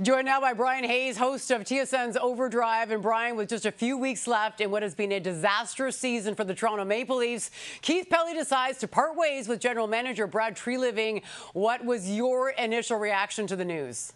Joined now by Brian Hayes, host of TSN's Overdrive. And Brian, with just a few weeks left in what has been a disastrous season for the Toronto Maple Leafs, Keith Pelly decides to part ways with general manager Brad Treliving. What was your initial reaction to the news?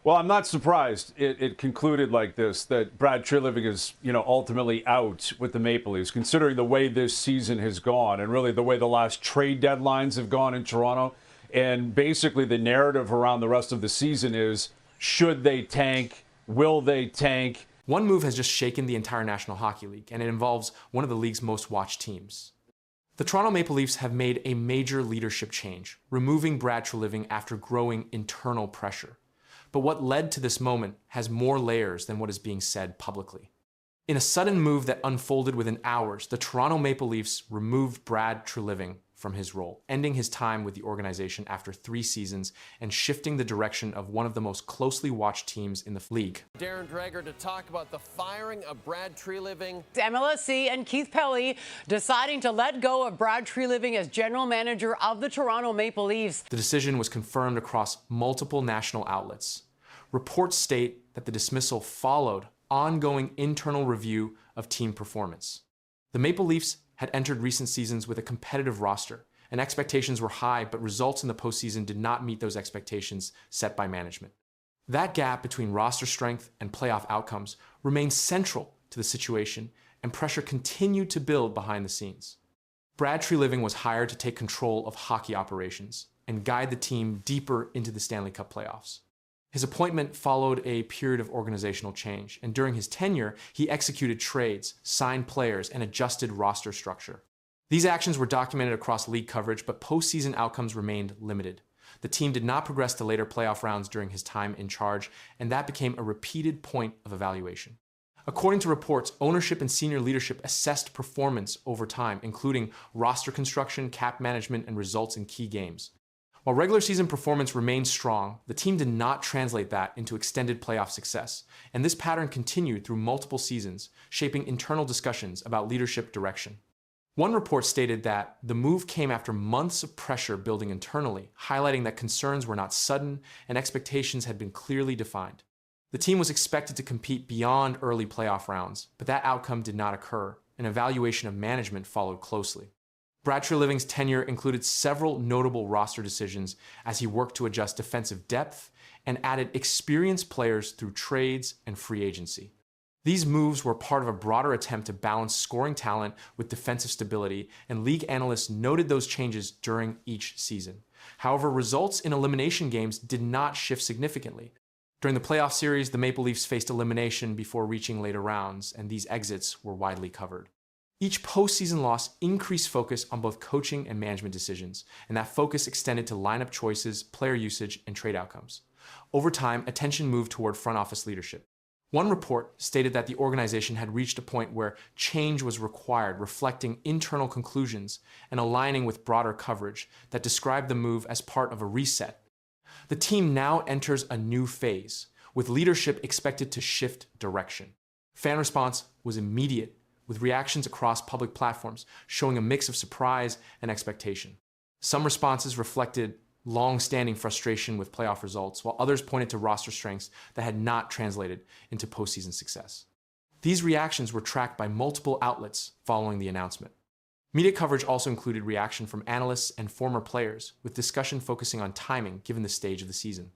Well, I'm not surprised it concluded like this, that Brad Treliving is, ultimately out with the Maple Leafs, considering the way this season has gone and really the way the last trade deadlines have gone in Toronto. And basically the narrative around the rest of the season is, should they tank? Will they tank? One move has just shaken the entire National Hockey League, and it involves one of the league's most watched teams. The Toronto Maple Leafs have made a major leadership change, removing Brad Treliving after growing internal pressure. But what led to this moment has more layers than what is being said publicly. In a sudden move that unfolded within hours, the Toronto Maple Leafs removed Brad Treliving from his role, ending his time with the organization after 3 seasons and shifting the direction of one of the most closely watched teams in the league. Darren Dreger to talk about the firing of Brad Treliving. MLSE and Keith Pelly deciding to let go of Brad Treliving as general manager of the Toronto Maple Leafs. The decision was confirmed across multiple national outlets. Reports state that the dismissal followed ongoing internal review of team performance. The Maple Leafs had entered recent seasons with a competitive roster, and expectations were high, but results in the postseason did not meet those expectations set by management. That gap between roster strength and playoff outcomes remained central to the situation, and pressure continued to build behind the scenes. Brad Treliving was hired to take control of hockey operations and guide the team deeper into the Stanley Cup playoffs. His appointment followed a period of organizational change, and during his tenure, he executed trades, signed players, and adjusted roster structure. These actions were documented across league coverage, but postseason outcomes remained limited. The team did not progress to later playoff rounds during his time in charge, and that became a repeated point of evaluation. According to reports, ownership and senior leadership assessed performance over time, including roster construction, cap management, and results in key games. While regular season performance remained strong, the team did not translate that into extended playoff success, and this pattern continued through multiple seasons, shaping internal discussions about leadership direction. One report stated that the move came after months of pressure building internally, highlighting that concerns were not sudden and expectations had been clearly defined. The team was expected to compete beyond early playoff rounds, but that outcome did not occur. An evaluation of management followed closely. Brad Treliving's tenure included several notable roster decisions as he worked to adjust defensive depth and added experienced players through trades and free agency. These moves were part of a broader attempt to balance scoring talent with defensive stability, and league analysts noted those changes during each season. However, results in elimination games did not shift significantly. During the playoff series, the Maple Leafs faced elimination before reaching later rounds, and these exits were widely covered. Each postseason loss increased focus on both coaching and management decisions, and that focus extended to lineup choices, player usage, and trade outcomes. Over time, attention moved toward front office leadership. One report stated that the organization had reached a point where change was required, reflecting internal conclusions and aligning with broader coverage that described the move as part of a reset. The team now enters a new phase, with leadership expected to shift direction. Fan response was immediate, with reactions across public platforms showing a mix of surprise and expectation. Some responses reflected long-standing frustration with playoff results, while others pointed to roster strengths that had not translated into postseason success. These reactions were tracked by multiple outlets following the announcement. Media coverage also included reaction from analysts and former players, with discussion focusing on timing given the stage of the season.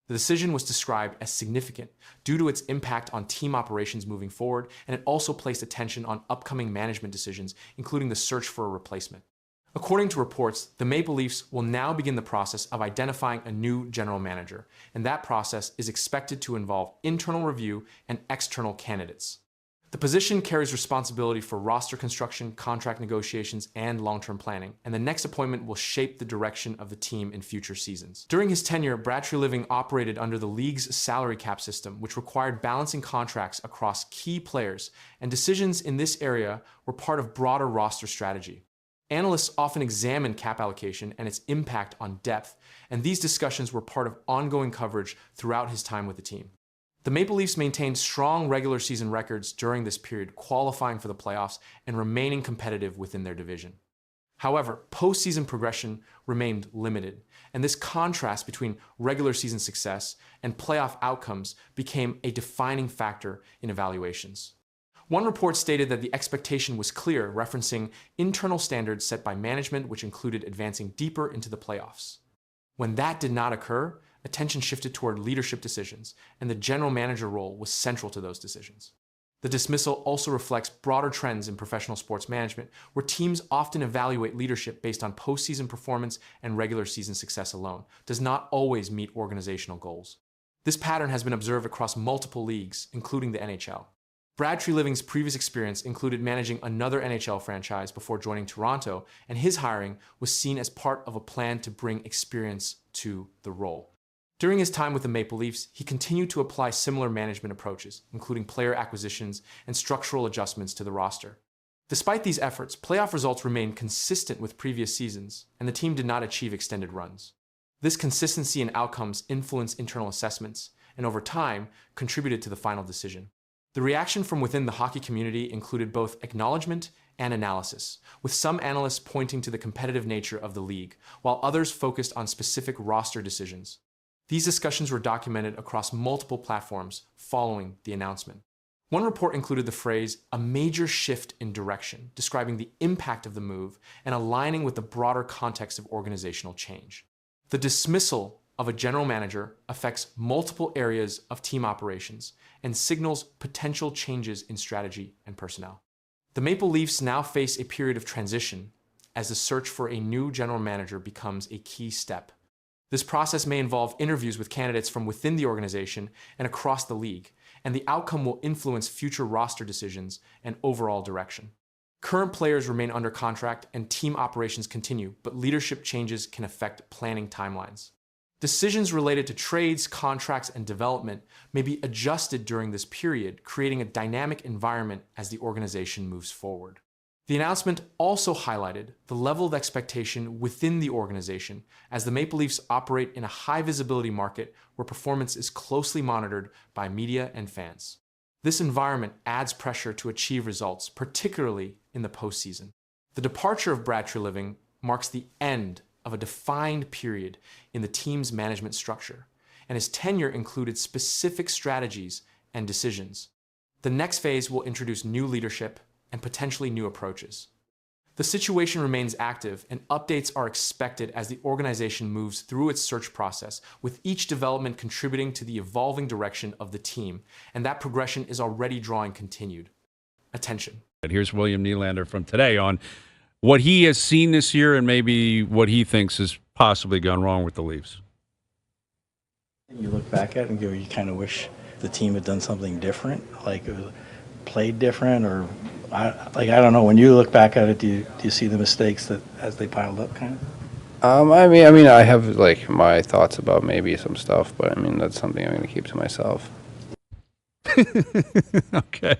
The decision was described as significant due to its impact on team operations moving forward, and it also placed attention on upcoming management decisions, including the search for a replacement. According to reports, the Maple Leafs will now begin the process of identifying a new general manager, and that process is expected to involve internal review and external candidates. The position carries responsibility for roster construction, contract negotiations, and long-term planning, and the next appointment will shape the direction of the team in future seasons. During his tenure, Brad Treliving operated under the league's salary cap system, which required balancing contracts across key players, and decisions in this area were part of broader roster strategy. Analysts often examine cap allocation and its impact on depth, and these discussions were part of ongoing coverage throughout his time with the team. The Maple Leafs maintained strong regular season records during this period, qualifying for the playoffs and remaining competitive within their division. However, postseason progression remained limited, and this contrast between regular season success and playoff outcomes became a defining factor in evaluations. One report stated that the expectation was clear, referencing internal standards set by management, which included advancing deeper into the playoffs. When that did not occur, attention shifted toward leadership decisions, and the general manager role was central to those decisions. The dismissal also reflects broader trends in professional sports management, where teams often evaluate leadership based on postseason performance and regular season success alone, does not always meet organizational goals. This pattern has been observed across multiple leagues, including the NHL. Brad Treliving's previous experience included managing another NHL franchise before joining Toronto, and his hiring was seen as part of a plan to bring experience to the role. During his time with the Maple Leafs, he continued to apply similar management approaches, including player acquisitions and structural adjustments to the roster. Despite these efforts, playoff results remained consistent with previous seasons, and the team did not achieve extended runs. This consistency in outcomes influenced internal assessments, and over time, contributed to the final decision. The reaction from within the hockey community included both acknowledgement and analysis, with some analysts pointing to the competitive nature of the league, while others focused on specific roster decisions. These discussions were documented across multiple platforms following the announcement. One report included the phrase, "a major shift in direction," describing the impact of the move and aligning with the broader context of organizational change. The dismissal of a general manager affects multiple areas of team operations and signals potential changes in strategy and personnel. The Maple Leafs now face a period of transition as the search for a new general manager becomes a key step. This process may involve interviews with candidates from within the organization and across the league, and the outcome will influence future roster decisions and overall direction. Current players remain under contract and team operations continue, but leadership changes can affect planning timelines. Decisions related to trades, contracts, and development may be adjusted during this period, creating a dynamic environment as the organization moves forward. The announcement also highlighted the level of expectation within the organization as the Maple Leafs operate in a high-visibility market where performance is closely monitored by media and fans. This environment adds pressure to achieve results, particularly in the postseason. The departure of Brad Treliving marks the end of a defined period in the team's management structure, and his tenure included specific strategies and decisions. The next phase will introduce new leadership and potentially new approaches. The situation remains active, and updates are expected as the organization moves through its search process, with each development contributing to the evolving direction of the team, and that progression is already drawing continued attention. Here's William Nylander from today on what he has seen this year and maybe what he thinks has possibly gone wrong with the Leafs. You look back at it and go, you kind of wish the team had done something different, like played different, or I don't know. When you look back at it, do you see the mistakes that as they piled up, kind of? I mean, I have like my thoughts about maybe some stuff, but I mean that's something I'm going to keep to myself. Okay.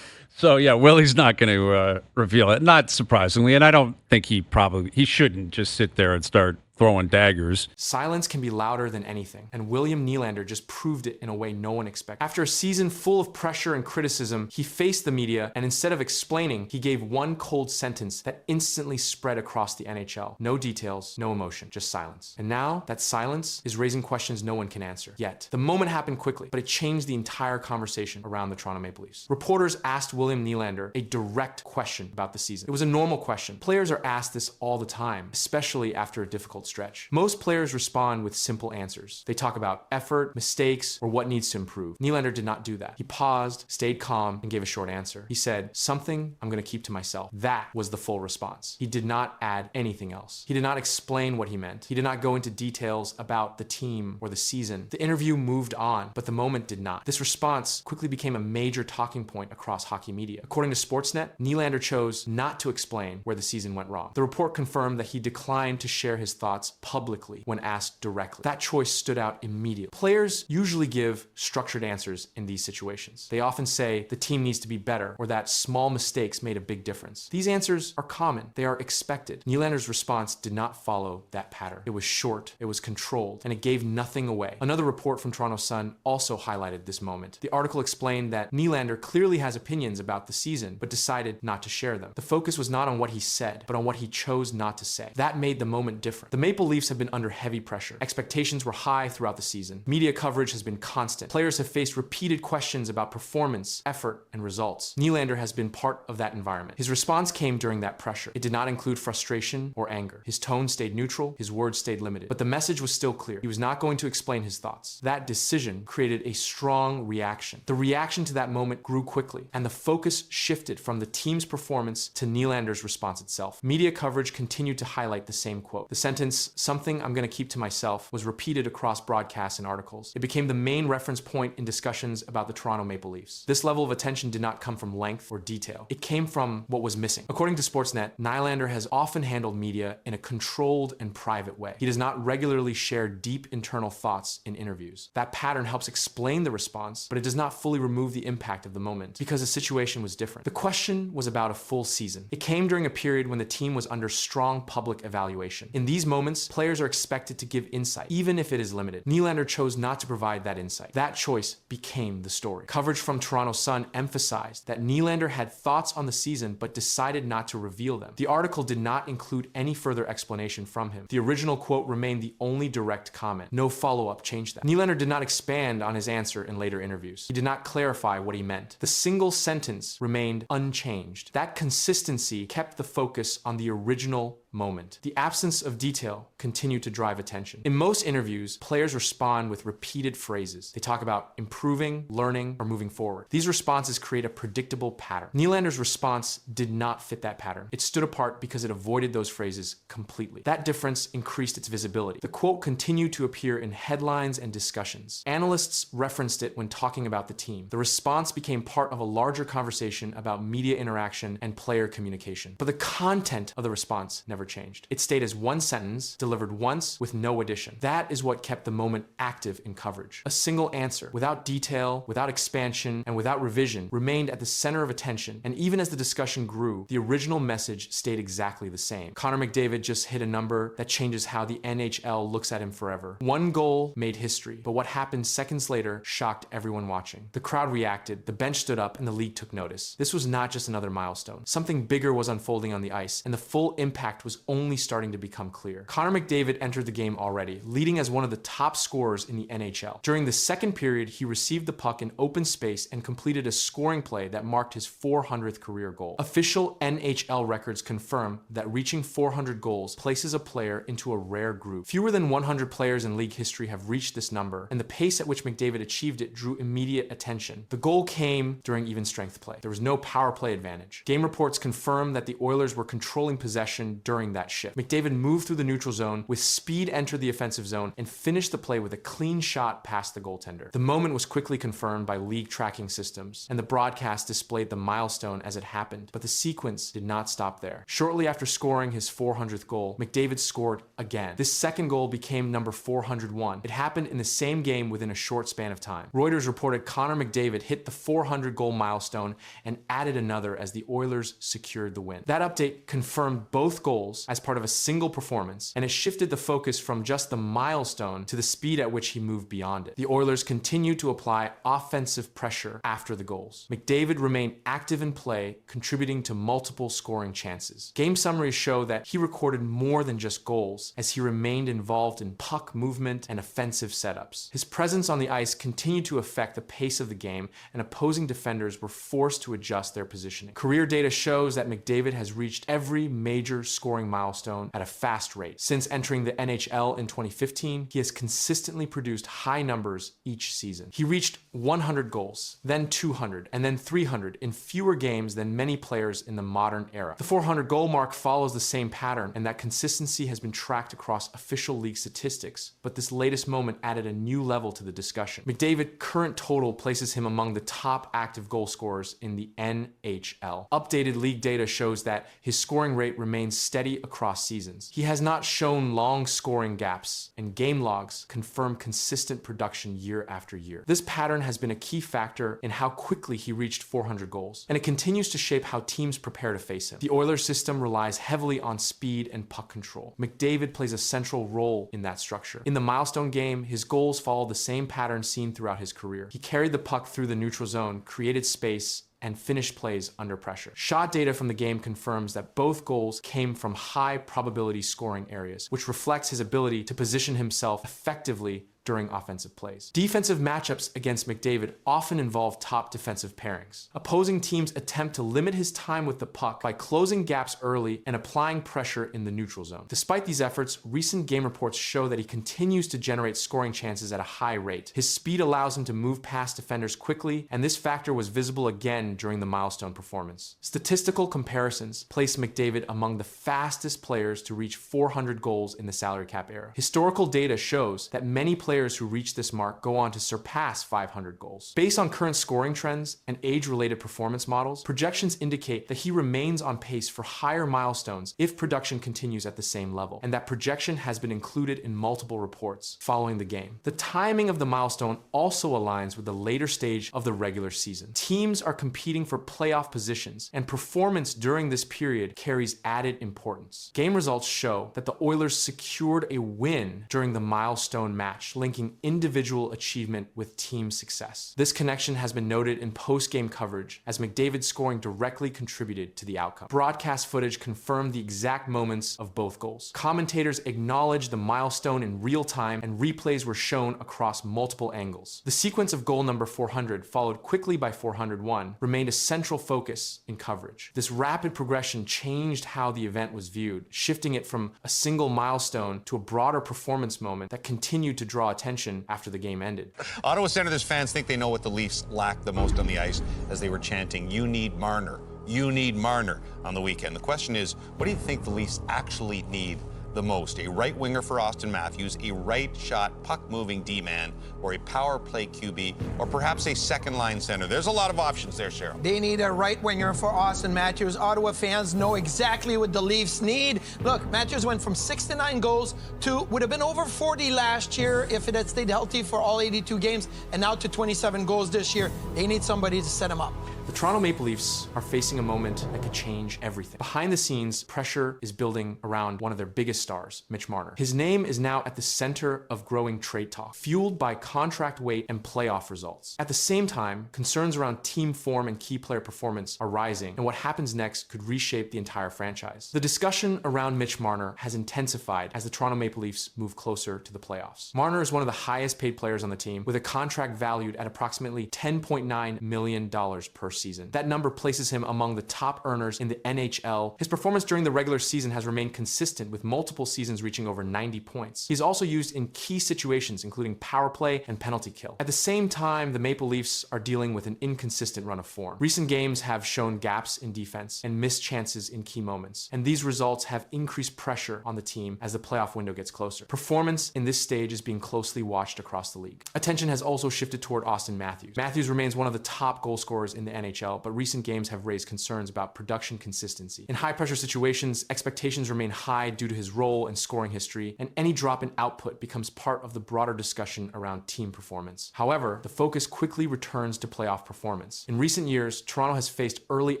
So yeah, Willie's not going to reveal it, not surprisingly, and I don't think he shouldn't just sit there and start throwing daggers. Silence can be louder than anything, and William Nylander just proved it in a way no one expected. After a season full of pressure and criticism, he faced the media, and instead of explaining, he gave one cold sentence that instantly spread across the NHL. No details, no emotion, just silence. And now, that silence is raising questions no one can answer. Yet, the moment happened quickly, but it changed the entire conversation around the Toronto Maple Leafs. Reporters asked William Nylander a direct question about the season. It was a normal question. Players are asked this all the time, especially after a difficult stretch. Most players respond with simple answers. They talk about effort, mistakes, or what needs to improve. Nylander did not do that. He paused, stayed calm, and gave a short answer. He said, "Something I'm going to keep to myself." That was the full response. He did not add anything else. He did not explain what he meant. He did not go into details about the team or the season. The interview moved on, but the moment did not. This response quickly became a major talking point across hockey media. According to Sportsnet, Nylander chose not to explain where the season went wrong. The report confirmed that he declined to share his thoughts thoughts publicly when asked directly. That choice stood out immediately. Players usually give structured answers in these situations. They often say the team needs to be better or that small mistakes made a big difference. These answers are common. They are expected. Nylander's response did not follow that pattern. It was short, it was controlled, and it gave nothing away. Another report from Toronto Sun also highlighted this moment. The article explained that Nylander clearly has opinions about the season, but decided not to share them. The focus was not on what he said, but on what he chose not to say. That made the moment different. The Maple Leafs have been under heavy pressure. Expectations were high throughout the season. Media coverage has been constant. Players have faced repeated questions about performance, effort, and results. Nylander has been part of that environment. His response came during that pressure. It did not include frustration or anger. His tone stayed neutral, his words stayed limited. But the message was still clear. He was not going to explain his thoughts. That decision created a strong reaction. The reaction to that moment grew quickly, and the focus shifted from the team's performance to Nylander's response itself. Media coverage continued to highlight the same quote. The sentence, "something I'm going to keep to myself," was repeated across broadcasts and articles. It became the main reference point in discussions about the Toronto Maple Leafs. This level of attention did not come from length or detail. It came from what was missing. According to Sportsnet, Nylander has often handled media in a controlled and private way. He does not regularly share deep internal thoughts in interviews. That pattern helps explain the response, but it does not fully remove the impact of the moment because the situation was different. The question was about a full season. It came during a period when the team was under strong public evaluation. In these moments, players are expected to give insight, even if it is limited. Nylander chose not to provide that insight. That choice became the story. Coverage from Toronto Sun emphasized that Nylander had thoughts on the season but decided not to reveal them. The article did not include any further explanation from him. The original quote remained the only direct comment. No follow-up changed that. Nylander did not expand on his answer in later interviews. He did not clarify what he meant. The single sentence remained unchanged. That consistency kept the focus on the original moment. The absence of detail continued to drive attention. In most interviews, players respond with repeated phrases. They talk about improving, learning, or moving forward. These responses create a predictable pattern. Nylander's response did not fit that pattern. It stood apart because it avoided those phrases completely. That difference increased its visibility. The quote continued to appear in headlines and discussions. Analysts referenced it when talking about the team. The response became part of a larger conversation about media interaction and player communication. But the content of the response never changed. It stayed as one sentence, delivered once with no addition. That is what kept the moment active in coverage. A single answer, without detail, without expansion, and without revision, remained at the center of attention, and even as the discussion grew, the original message stayed exactly the same. Connor McDavid just hit a number that changes how the NHL looks at him forever. One goal made history, but what happened seconds later shocked everyone watching. The crowd reacted, the bench stood up, and the league took notice. This was not just another milestone. Something bigger was unfolding on the ice, and the full impact was only starting to become clear. Connor McDavid entered the game already, leading as one of the top scorers in the NHL. During the second period, he received the puck in open space and completed a scoring play that marked his 400th career goal. Official NHL records confirm that reaching 400 goals places a player into a rare group. Fewer than 100 players in league history have reached this number, and the pace at which McDavid achieved it drew immediate attention. The goal came during even strength play. There was no power play advantage. Game reports confirmed that the Oilers were controlling possession during that shift. McDavid moved through the neutral zone, with speed entered the offensive zone, and finished the play with a clean shot past the goaltender. The moment was quickly confirmed by league tracking systems, and the broadcast displayed the milestone as it happened, but the sequence did not stop there. Shortly after scoring his 400th goal, McDavid scored again. This second goal became number 401. It happened in the same game within a short span of time. Reuters reported Connor McDavid hit the 400 goal milestone and added another as the Oilers secured the win. That update confirmed both goals as part of a single performance, and it shifted the focus from just the milestone to the speed at which he moved beyond it. The Oilers continued to apply offensive pressure after the goals. McDavid remained active in play, contributing to multiple scoring chances. Game summaries show that he recorded more than just goals, as he remained involved in puck movement and offensive setups. His presence on the ice continued to affect the pace of the game, and opposing defenders were forced to adjust their positioning. Career data shows that McDavid has reached every major scoring milestone at a fast rate. Since entering the NHL in 2015, he has consistently produced high numbers each season. He reached 100 goals, then 200, and then 300 in fewer games than many players in the modern era. The 400 goal mark follows the same pattern, and that consistency has been tracked across official league statistics, but this latest moment added a new level to the discussion. McDavid's current total places him among the top active goal scorers in the NHL. Updated league data shows that his scoring rate remains steady steady across seasons. He has not shown long scoring gaps, and game logs confirm consistent production year after year. This pattern has been a key factor in how quickly he reached 400 goals, and it continues to shape how teams prepare to face him. The Oilers system relies heavily on speed and puck control. McDavid plays a central role in that structure. In the milestone game, his goals follow the same pattern seen throughout his career. He carried the puck through the neutral zone, created space, and finished plays under pressure. Shot data from the game confirms that both goals came from high probability scoring areas, which reflects his ability to position himself effectively during offensive plays. Defensive matchups against McDavid often involve top defensive pairings. Opposing teams attempt to limit his time with the puck by closing gaps early and applying pressure in the neutral zone. Despite these efforts, recent game reports show that he continues to generate scoring chances at a high rate. His speed allows him to move past defenders quickly, and this factor was visible again during the milestone performance. Statistical comparisons place McDavid among the fastest players to reach 400 goals in the salary cap era. Historical data shows that many players who reach this mark go on to surpass 500 goals. Based on current scoring trends and age-related performance models, projections indicate that he remains on pace for higher milestones if production continues at the same level, and that projection has been included in multiple reports following the game. The timing of the milestone also aligns with the later stage of the regular season. Teams are competing for playoff positions, and performance during this period carries added importance. Game results show that the Oilers secured a win during the milestone match, linking individual achievement with team success. This connection has been noted in post-game coverage, as McDavid's scoring directly contributed to the outcome. Broadcast footage confirmed the exact moments of both goals. Commentators acknowledged the milestone in real time, and replays were shown across multiple angles. The sequence of goal number 400, followed quickly by 401, remained a central focus in coverage. This rapid progression changed how the event was viewed, shifting it from a single milestone to a broader performance moment that continued to draw attention after the game ended. Ottawa Senators fans think they know what the Leafs lacked the most on the ice as they were chanting, "You need Marner, you need Marner," on the weekend. The question is, what do you think the Leafs actually need the most? A right winger for Austin Matthews, a right shot puck-moving D-man, or a power play QB, or perhaps a second-line center? There's a lot of options there, Cheryl. They need a right winger for Austin Matthews. Ottawa fans know exactly what the Leafs need. Look, Matthews went from 69 goals to would have been over 40 last year if it had stayed healthy for all 82 games, and now to 27 goals this year. They need somebody to set him up. The Toronto Maple Leafs are facing a moment that could change everything. Behind the scenes, pressure is building around one of their biggest stars, Mitch Marner. His name is now at the center of growing trade talk, fueled by contract weight and playoff results. At the same time, concerns around team form and key player performance are rising, and what happens next could reshape the entire franchise. The discussion around Mitch Marner has intensified as the Toronto Maple Leafs move closer to the playoffs. Marner is one of the highest paid players on the team, with a contract valued at approximately $10.9 million per season. That number places him among the top earners in the NHL. His performance during the regular season has remained consistent, with multiple seasons reaching over 90 points. He's also used in key situations, including power play and penalty kill. At the same time, the Maple Leafs are dealing with an inconsistent run of form. Recent games have shown gaps in defense and missed chances in key moments, and these results have increased pressure on the team as the playoff window gets closer. Performance in this stage is being closely watched across the league. Attention has also shifted toward Austin Matthews. Matthews remains one of the top goal scorers in the NHL, but recent games have raised concerns about production consistency. In high-pressure situations, expectations remain high due to his role and scoring history, and any drop in output becomes part of the broader discussion around team performance. However, the focus quickly returns to playoff performance. In recent years, Toronto has faced early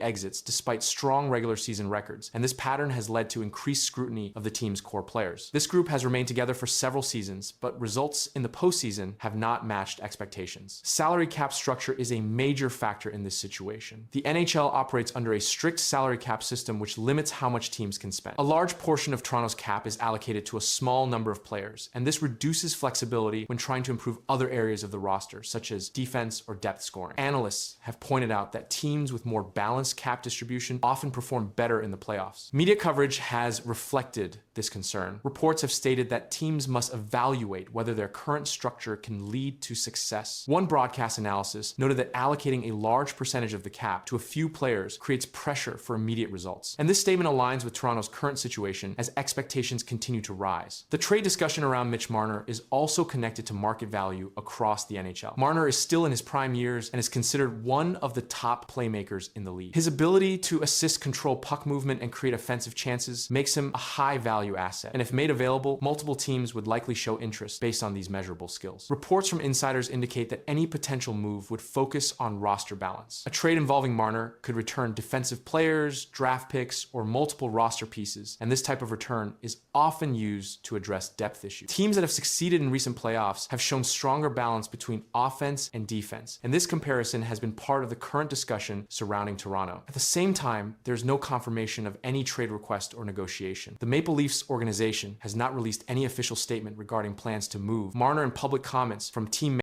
exits despite strong regular season records, and this pattern has led to increased scrutiny of the team's core players. This group has remained together for several seasons, but results in the postseason have not matched expectations. Salary cap structure is a major factor in this situation. The NHL operates under a strict salary cap system which limits how much teams can spend. A large portion of Toronto's cap is allocated to a small number of players, and this reduces flexibility when trying to improve other areas of the roster, such as defense or depth scoring. Analysts have pointed out that teams with more balanced cap distribution often perform better in the playoffs. Media coverage has reflected this concern. Reports have stated that teams must evaluate whether their current structure can lead to success. One broadcast analysis noted that allocating a large percentage percentage of the cap to a few players creates pressure for immediate results. And this statement aligns with Toronto's current situation as expectations continue to rise. The trade discussion around Mitch Marner is also connected to market value across the NHL. Marner is still in his prime years and is considered one of the top playmakers in the league. His ability to assist, control puck movement, and create offensive chances makes him a high value asset. And if made available, multiple teams would likely show interest based on these measurable skills. Reports from insiders indicate that any potential move would focus on roster balance. A trade involving Marner could return defensive players, draft picks, or multiple roster pieces, and this type of return is often used to address depth issues. Teams that have succeeded in recent playoffs have shown stronger balance between offense and defense, and this comparison has been part of the current discussion surrounding Toronto. At the same time, there's no confirmation of any trade request or negotiation. The Maple Leafs organization has not released any official statement regarding plans to move Marner, and public comments from team